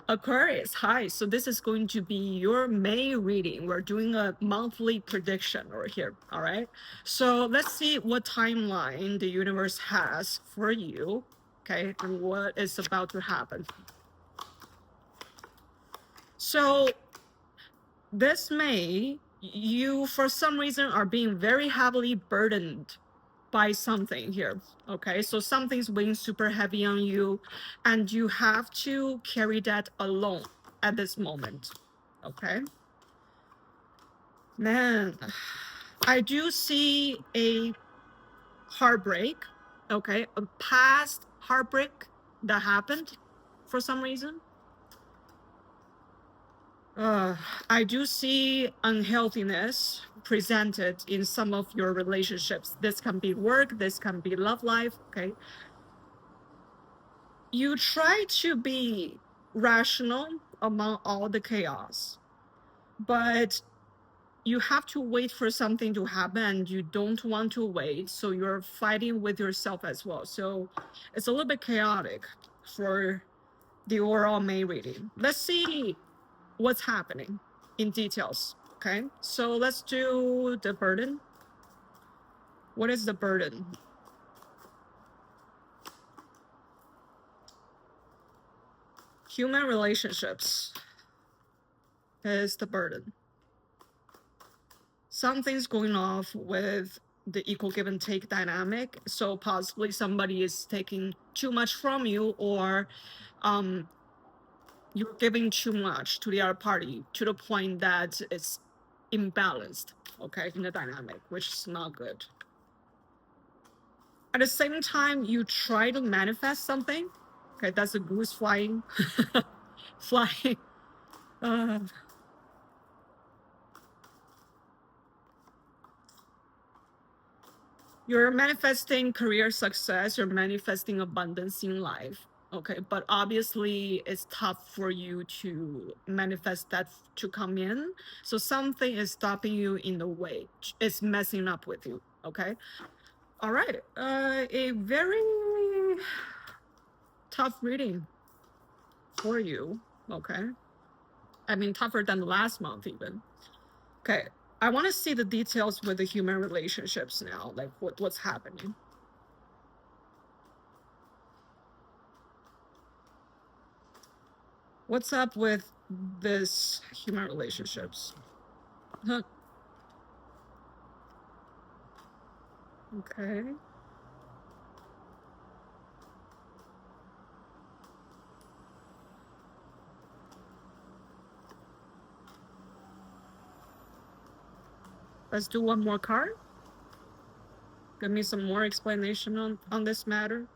Aquarius, hi. So this is going to be your May reading. We're doing a monthly prediction over here, all right? So let's see what timeline the universe has for you, okay, and what is about to happen. So this May, you, for some reason, are being very heavily burdened by something here, okay? So something's weighing super heavy on you, and you have to carry that alone at this moment, okay? Man, I do see a heartbreak, okay? A past heartbreak that happened for some reason. I do see unhealthiness presented in some of your relationships. This can be work, this can be love life, okay? You try to be rational among all the chaos, but you have to wait for something to happen and you don't want to wait, so you're fighting with yourself as well. So it's a little bit chaotic for the overall May reading. Let's see what's happening in details, okay? So let's do the burden. What is the burden? Human relationships is the burden. Something's going off with the equal give and take dynamic. So possibly somebody is taking too much from you, or you're giving too much to the other party to the point that it's imbalanced, okay, in the dynamic, which is not good. At the same time, you try to manifest something. Okay, that's a goose flying. Flying. You're manifesting career success, you're manifesting abundance in life, okay? But obviously, it's tough for you to manifest that to come in. So something is stopping you in the way. It's messing up with you, okay? All right, a very tough reading for you, okay? I mean, tougher than the last month even. Okay, I want to see the details with the human relationships now, like what's happening. What's up with this human relationships? Huh. Okay. Let's do one more card. Give me some more explanation on this matter.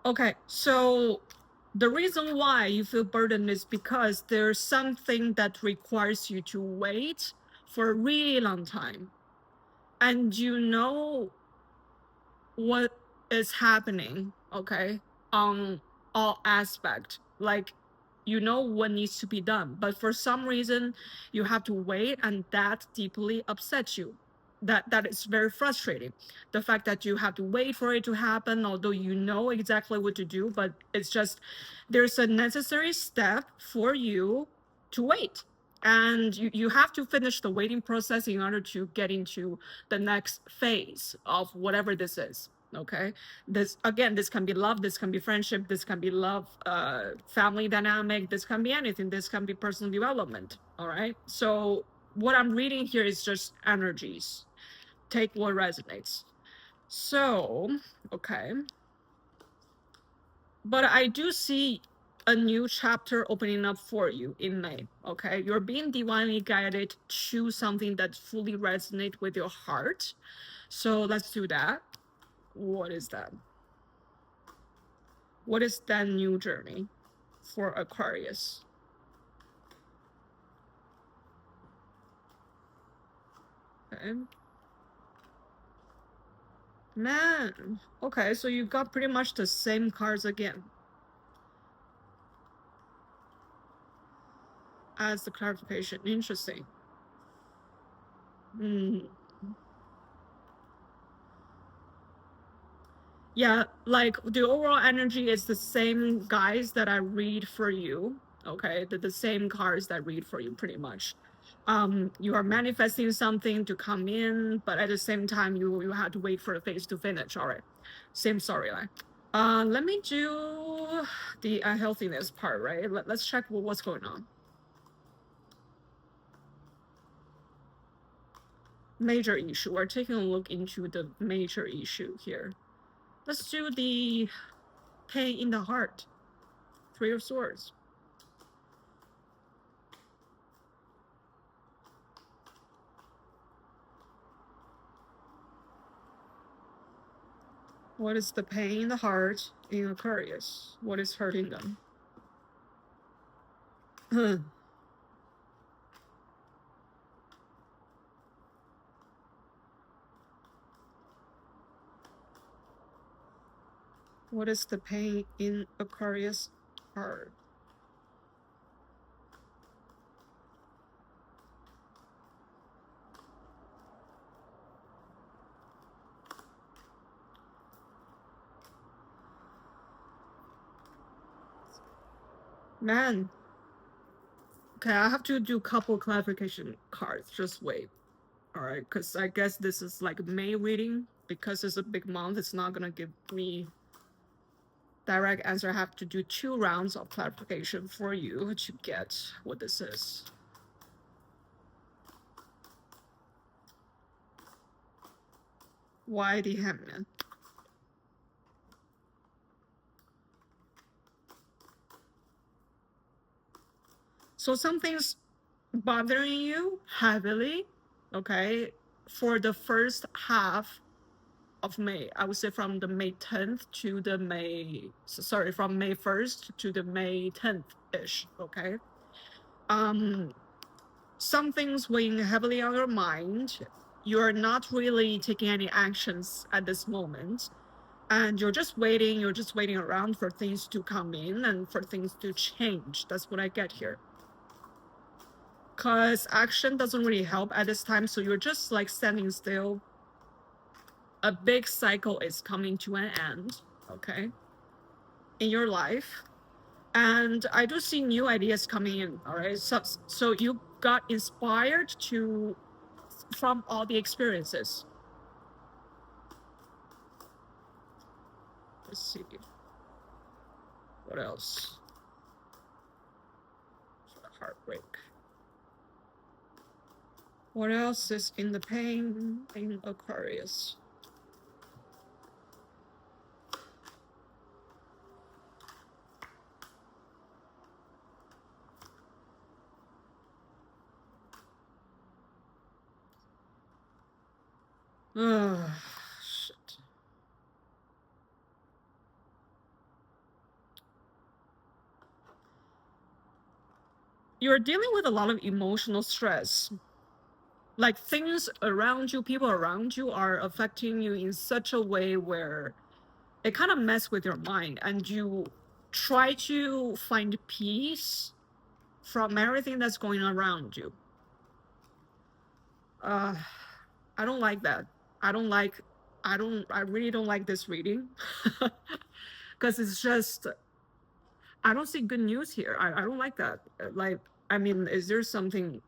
Okay, so the reason why you feel burdened is because there's something that requires you to wait for a really long time. And you know what is happening, okay, on all aspects. Like, you know what needs to be done, but for some reason you have to wait, and that deeply upsets you. That is very frustrating. The fact that you have to wait for it to happen, although you know exactly what to do, but it's just there's a necessary step for you to wait, and you have to finish the waiting process in order to get into the next phase of whatever this is, okay? This, again, this can be love, this can be friendship, this can be love, family dynamic, this can be anything, this can be personal development, all right? So what I'm reading here is just energies. Take what resonates. So, okay, but I do see a new chapter opening up for you in May, okay? You're being divinely guided to something that fully resonates with your heart. So let's do that. What is that? What is that new journey for Aquarius? Okay. Man, okay, so you got pretty much the same cards again as the clarification. Interesting. Yeah, like the overall energy is the same guys that I read for you. Okay, the same cards that I read for you pretty much. You are manifesting something to come in, but at the same time you had to wait for the phase to finish. All right, same storyline. Let me do the unhealthiness part, right? Let's check what's going on. Major issue. We're taking a look into the major issue here. Let's do the pain in the heart. 3 of Swords. What is the pain in the heart in Aquarius? What is hurting them? What is the pain in Aquarius heart? Man. Okay, I have to do a couple clarification cards. Just wait. All right, because I guess this is like May reading. Because it's a big month, it's not going to give me direct answer. I have to do 2 rounds of clarification for you to get what this is. Why the Hangman? So something's bothering you heavily, okay, for the first half of May. I would say from the May 10th to the from May 1st to the May 10th-ish, okay? Something's weighing heavily on your mind. You're not really taking any actions at this moment. And you're just waiting around for things to come in and for things to change. That's what I get here. Because action doesn't really help at this time, so you're just like standing still. A big cycle is coming to an end, okay, in your life. And I do see new ideas coming in, all right? So you got inspired from all the experiences. Let's see. What else? Heartbreak. What else is in the pain in Aquarius? Shit. You're dealing with a lot of emotional stress. Like things around you, people around you are affecting you in such a way where it kind of mess with your mind, and you try to find peace from everything that's going on around you. I don't like that. I really don't like this reading. Because it's just, I don't see good news here. I don't like that. Like, I mean, is there something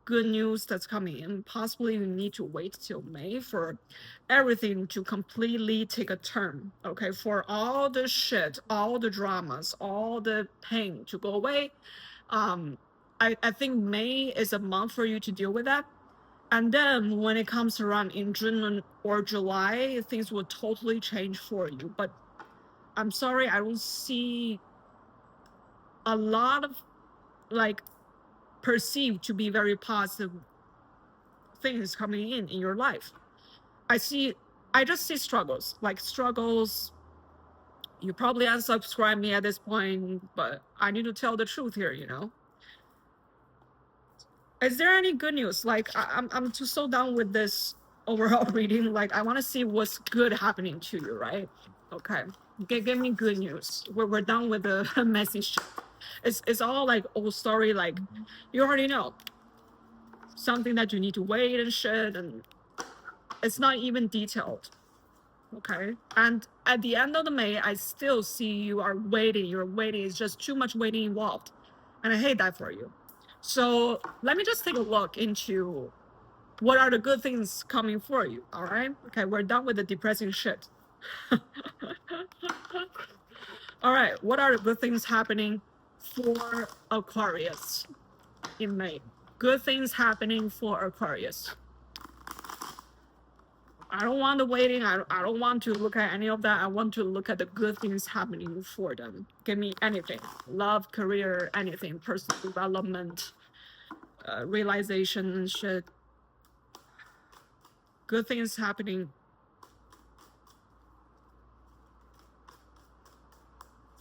good news that's coming in? Possibly you need to wait till May for everything to completely take a turn, okay? For all the shit, all the dramas, all the pain to go away. I think May is a month for you to deal with that. And then when it comes around in June or July, things will totally change for you. But I'm sorry, I don't see a lot of like perceived to be very positive things coming in your life. I just see struggles, like struggles. You probably unsubscribe me at this point, but I need to tell the truth here, you know? Is there any good news? Like, I'm too so done with this overall reading. Like, I want to see what's good happening to you, right? Okay, give me good news. We're done with the messy shit. It's all like old story. Like, you already know something that you need to wait and shit, and it's not even detailed. Okay, and at the end of the May, I still see you are waiting. You're waiting. It's just too much waiting involved, and I hate that for you. So let me just take a look into what are the good things coming for you. All right. Okay, we're done with the depressing shit. All right, what are the good things happening for Aquarius in May? Good things happening for Aquarius. I don't want the waiting. I don't want to look at any of that. I want to look at the good things happening for them. Give me anything. Love, career, anything. Personal development, realization, shit. Good things happening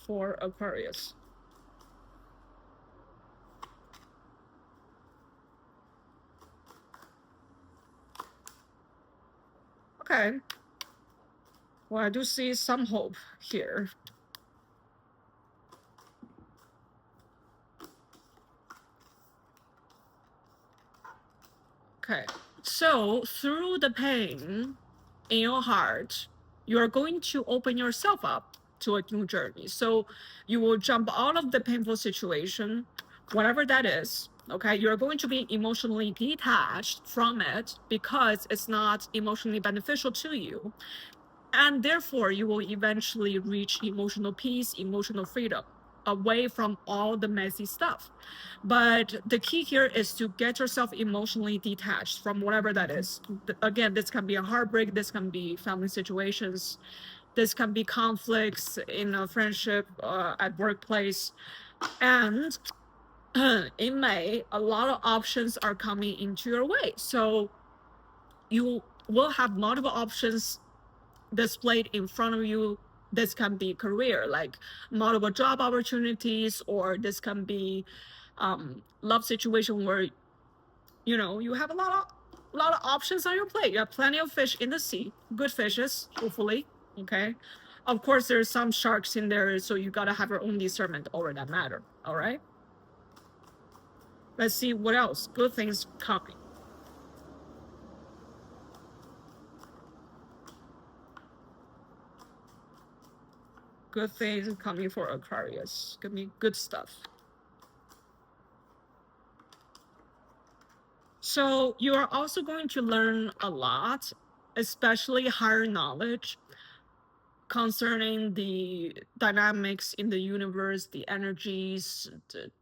for Aquarius. Okay. Well, I do see some hope here. Okay. So through the pain in your heart, you're going to open yourself up to a new journey. So you will jump out of the painful situation, whatever that is. Okay, you're going to be emotionally detached from it because it's not emotionally beneficial to you. And therefore, you will eventually reach emotional peace, emotional freedom, away from all the messy stuff. But the key here is to get yourself emotionally detached from whatever that is. Again, this can be a heartbreak, this can be family situations, this can be conflicts in a friendship, at workplace. And in May, a lot of options are coming into your way. So you will have multiple options displayed in front of you. This can be career, like multiple job opportunities, or this can be love situation where you have a lot of options on your plate. You have plenty of fish in the sea, good fishes, hopefully. Okay, of course there's some sharks in there, so you gotta have your own discernment over that matter. All right, let's see what else good things coming. Good things coming for Aquarius. Give me good stuff. So you are also going to learn a lot, especially higher knowledge concerning the dynamics in the universe, the energies,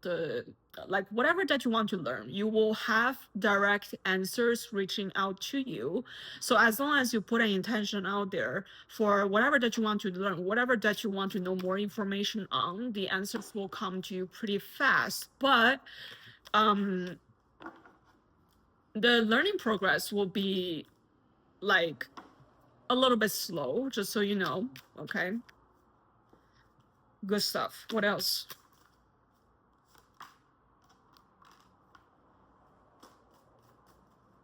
the like whatever that you want to learn. You will have direct answers reaching out to you. So as long as you put an intention out there for whatever that you want to learn, whatever that you want to know more information on, the answers will come to you pretty fast. But the learning progress will be like a little bit slow, just so you know. Okay, good stuff. What else?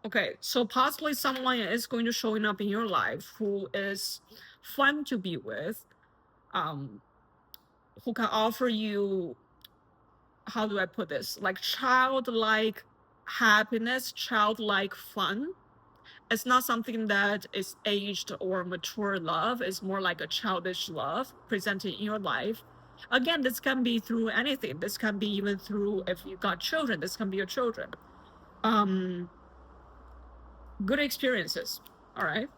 Okay, so possibly someone is going to showing up in your life who is fun to be with, who can offer you, how do I put this, like childlike happiness, childlike fun. It's not something that is aged or mature love. It's more like a childish love presented in your life. Again, this can be through anything. This can be even through, if you got children, this can be your children. Good experiences. All right.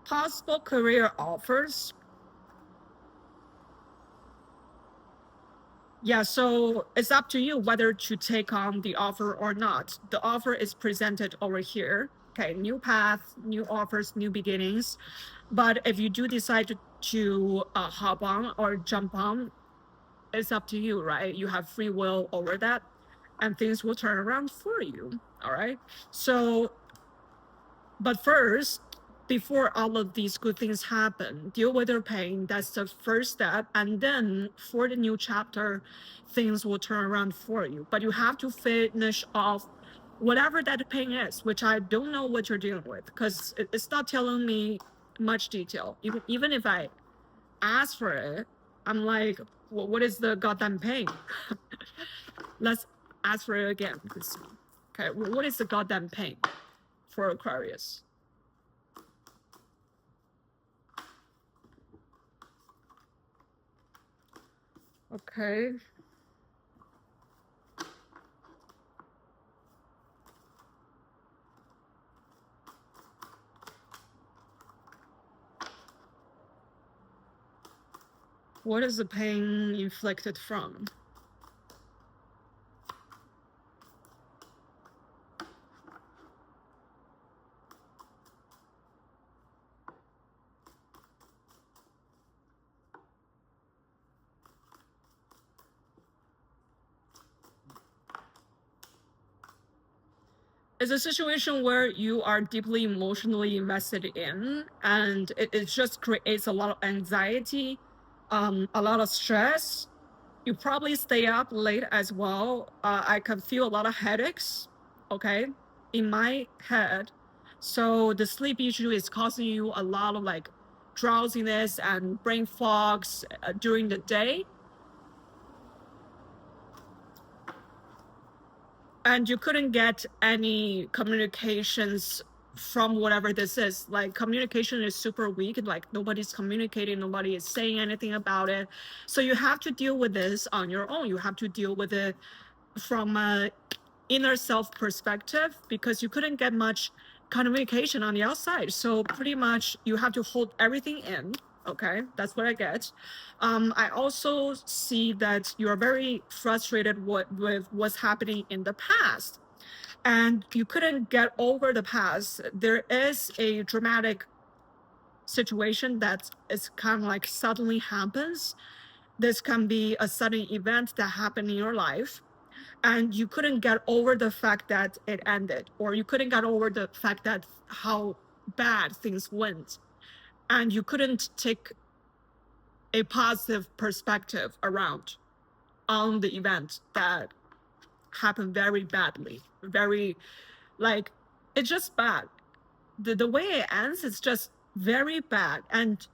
Possible career offers. Yeah, so it's up to you whether to take on the offer or not. The offer is presented over here. Okay, new path, new offers, new beginnings. But if you do decide to hop on or jump on, it's up to you, right? You have free will over that, and things will turn around for you. All right. So, but first, before all of these good things happen, deal with your pain. That's the first step. And then for the new chapter, things will turn around for you. But you have to finish off whatever that pain is, which I don't know what you're dealing with, because it's not telling me much detail. Even if I ask for it, I'm like, well, what is the goddamn pain? Let's ask for it again. Okay, what is the goddamn pain for Aquarius? Okay. What is the pain inflicted from? It's a situation where you are deeply emotionally invested in, and it just creates a lot of anxiety, a lot of stress. You probably stay up late as well. I can feel a lot of headaches, okay, in my head. So the sleep issue is causing you a lot of like drowsiness and brain fogs during the day. And you couldn't get any communications from whatever this is. Like communication is super weak, like nobody's communicating, nobody is saying anything about it. So you have to deal with this on your own. You have to deal with it from a inner self perspective, because you couldn't get much communication on the outside. So pretty much you have to hold everything in. Okay, that's what I get. I also see that you are very frustrated with what's happening in the past, and you couldn't get over the past. There is a dramatic situation that is kind of like suddenly happens. This can be a sudden event that happened in your life, and you couldn't get over the fact that it ended, or you couldn't get over the fact that how bad things went, and you couldn't take a positive perspective around on the event that happened very badly, very, like, it's just bad. The way it ends is just very bad. And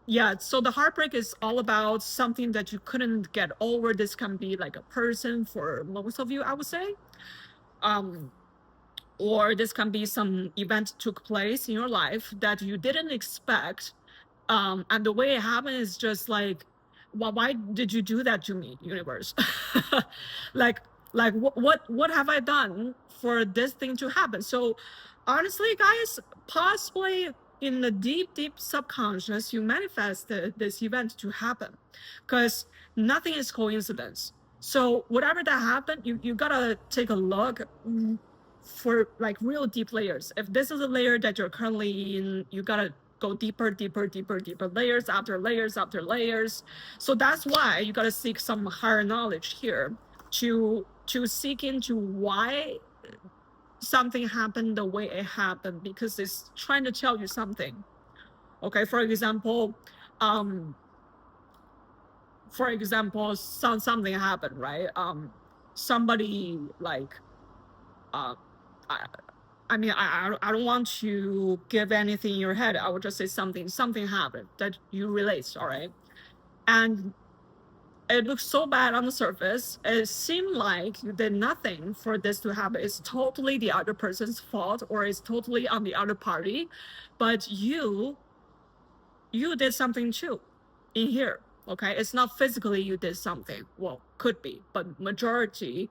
yeah, so the heartbreak is all about something that you couldn't get over. This can be like a person for most of you, I would say. Or this can be some event took place in your life that you didn't expect. And the way it happened is just like, well, why did you do that to me, universe? like what have I done for this thing to happen? So honestly, guys, possibly in the deep subconscious, you manifested this event to happen, because nothing is coincidence. So whatever that happened, you gotta take a look for like real deep layers. If this is a layer that you're currently in, you gotta go deeper layers after layers after layers. So that's why you gotta seek some higher knowledge here to seek into why something happened the way it happened, because it's trying to tell you something. Okay, for example, something happened, right? Somebody like I mean, I don't want to give anything in your head. I would just say something happened that you relate, all right? And it looks so bad on the surface. It seemed like you did nothing for this to happen. It's totally the other person's fault, or it's totally on the other party. But you did something too in here, okay? It's not physically you did something. Well, could be, but majority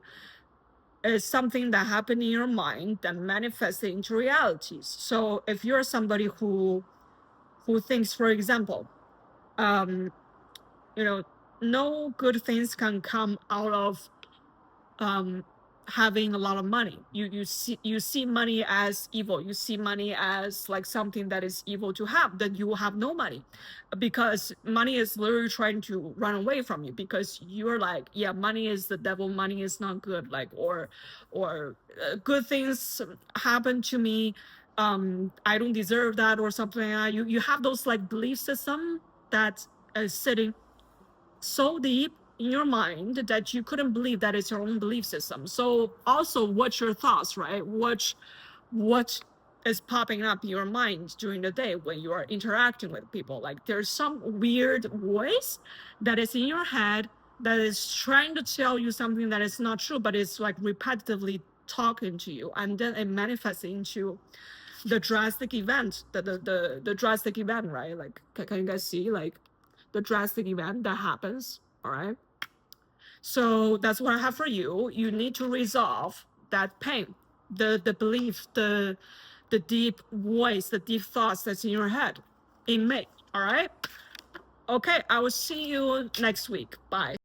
is something that happened in your mind that manifests into realities. So if you're somebody who thinks, for example, you know, no good things can come out of having a lot of money. You see money as evil. You see money as like something that is evil to have, then you will have no money, because money is literally trying to run away from you, because you're like, yeah, money is the devil, money is not good, like, or good things happen to me I don't deserve that or something. You have those like belief system that is sitting so deep in your mind that you couldn't believe that it's your own belief system. So also watch your thoughts, right? Watch what is popping up in your mind during the day when you are interacting with people. Like there's some weird voice that is in your head that is trying to tell you something that is not true, but it's like repetitively talking to you, and then it manifests into the drastic event, the drastic event, right? Like can you guys see like the drastic event that happens? All right. So that's what I have for you. You need to resolve that pain, the belief, the deep voice, the deep thoughts that's in your head in May. All right. Okay. I will see you next week. Bye.